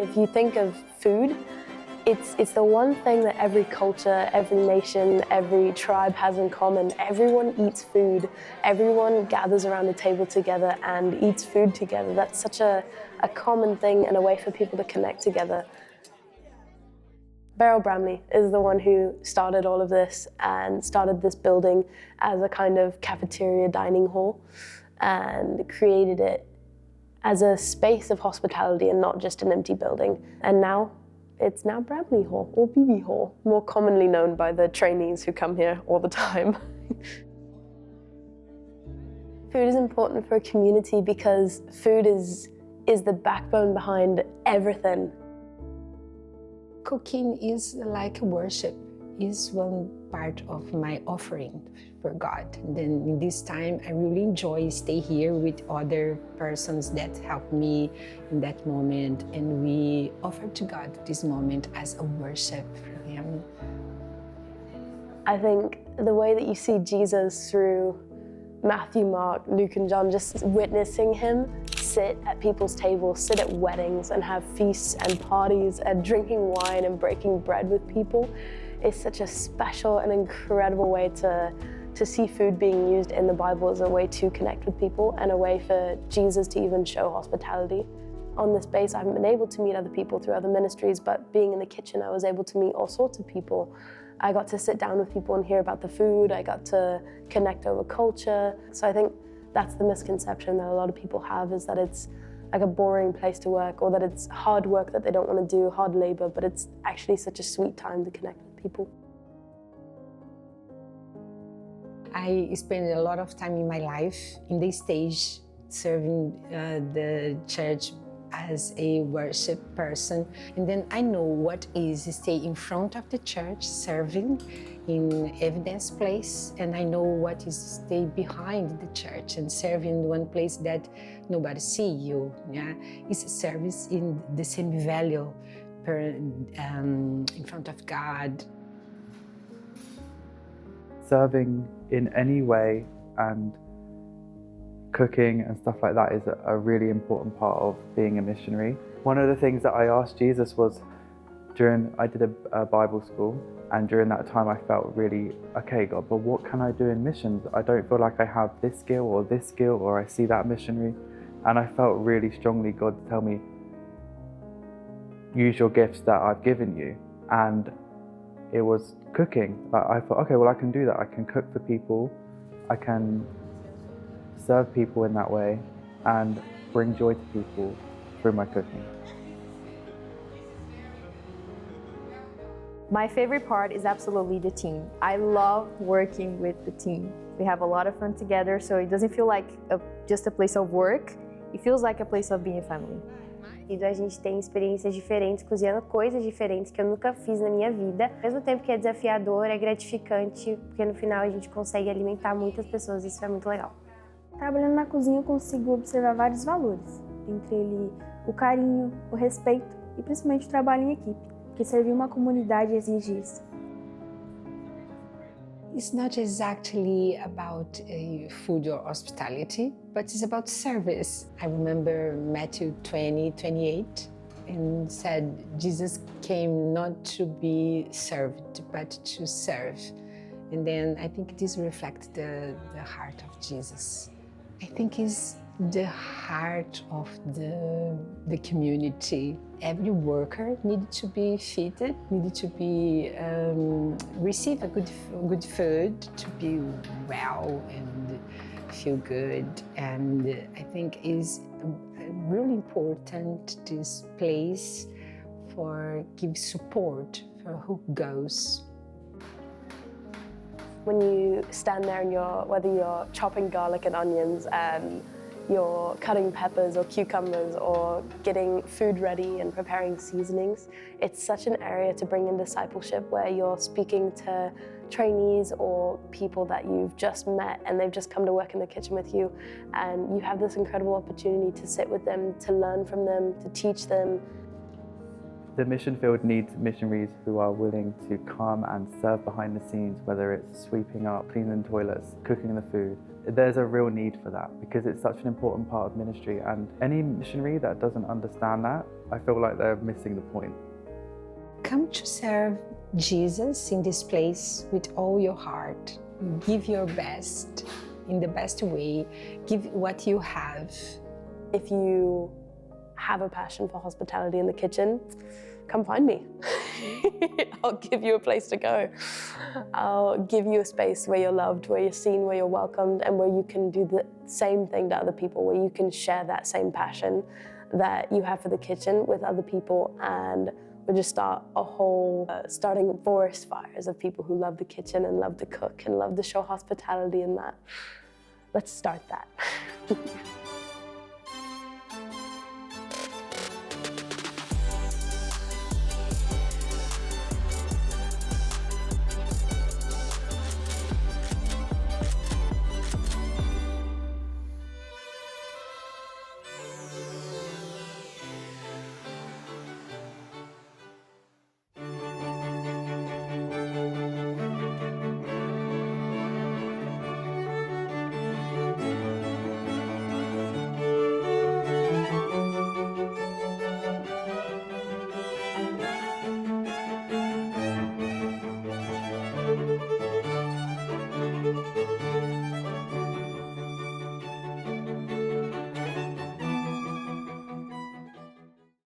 If you think of food, it's the one thing that every culture, every nation, every tribe has in common. Everyone eats food. Everyone gathers around the table together and eats food together. That's such a common thing and a way for people to connect together. Beryl Bramley is the one who started all of this and started this building as a kind of cafeteria dining hall and created it as a space of hospitality and not just an empty building. And now it's now Bramley Hall or BB Hall, more commonly known by the trainees who come here all the time. Food is important for a community because food is the backbone behind everything. Cooking is like worship, is one part of my offering for God. And then in this time, I really enjoy stay here with other persons that help me in that moment. And we offer to God this moment as a worship for Him. I think the way that you see Jesus through Matthew, Mark, Luke, and John, just witnessing Him sit at people's tables, sit at weddings and have feasts and parties and drinking wine and breaking bread with people is such a special and incredible way to see food being used in the Bible as a way to connect with people and a way for Jesus to even show hospitality. On this base, I haven't been able to meet other people through other ministries, but being in the kitchen, I was able to meet all sorts of people. I got to sit down with people and hear about the food. I got to connect over culture. So I think that's the misconception that a lot of people have, is that it's like a boring place to work or that it's hard work that they don't want to do, hard labor, but it's actually such a sweet time to connect with people. I spend a lot of time in my life in this stage serving the church as a worship person, and then I know what is stay in front of the church serving in evidence place, and I know what is stay behind the church and serve in one place that nobody see you. Yeah, it's a service in the same value in front of God. Serving in any way and cooking and stuff like that is a really important part of being a missionary. One of the things that I asked Jesus was I did a Bible school, and during that time I felt really, okay God, but what can I do in missions? I don't feel like I have this skill or I see that missionary. And I felt really strongly God to tell me, use your gifts that I've given you. And it was cooking. I thought, okay, well I can do that. I can cook for people, I can serve people in that way and bring joy to people through my cooking. My favorite part is absolutely the team. I love working with the team. We have a lot of fun together, so it doesn't feel like just a place of work. It feels like a place of being a family. A gente tem experiências diferentes, cozinhando coisas diferentes que eu nunca fiz na minha vida. Ao mesmo tempo que é desafiador, é gratificante, porque no final a gente consegue alimentar muitas pessoas, isso é muito legal. Trabalhando na cozinha eu consigo observar vários valores, entre ele o carinho, o respeito e principalmente o trabalho em equipe, porque servir uma comunidade exige isso. It's not exactly about food or hospitality, but it's about service. I remember Matthew 20:28 and said Jesus came not to be served, but to serve. And then I think this reflects the heart of Jesus. I think it's the heart of the community. Every worker needed to be fitted, needed to be receive a good food, to be well and feel good. And I think is really important this place for give support for who goes. When you stand there and whether you're chopping garlic and onions, you're cutting peppers or cucumbers or getting food ready and preparing seasonings, it's such an area to bring in discipleship where you're speaking to trainees or people that you've just met and they've just come to work in the kitchen with you, and you have this incredible opportunity to sit with them, to learn from them, to teach them. The mission field needs missionaries who are willing to come and serve behind the scenes, whether it's sweeping up, cleaning the toilets, cooking the food. There's a real need for that because it's such an important part of ministry, and any missionary that doesn't understand that, I feel like they're missing the point. Come to serve Jesus in this place with all your heart. Give your best in the best way. Give what you have. If you have a passion for hospitality in the kitchen, come find me. I'll give you a place to go. I'll give you a space where you're loved, where you're seen, where you're welcomed, and where you can do the same thing to other people, where you can share that same passion that you have for the kitchen with other people, and we'll just start a whole, starting forest fires of people who love the kitchen and love to cook and love to show hospitality in that. Let's start that.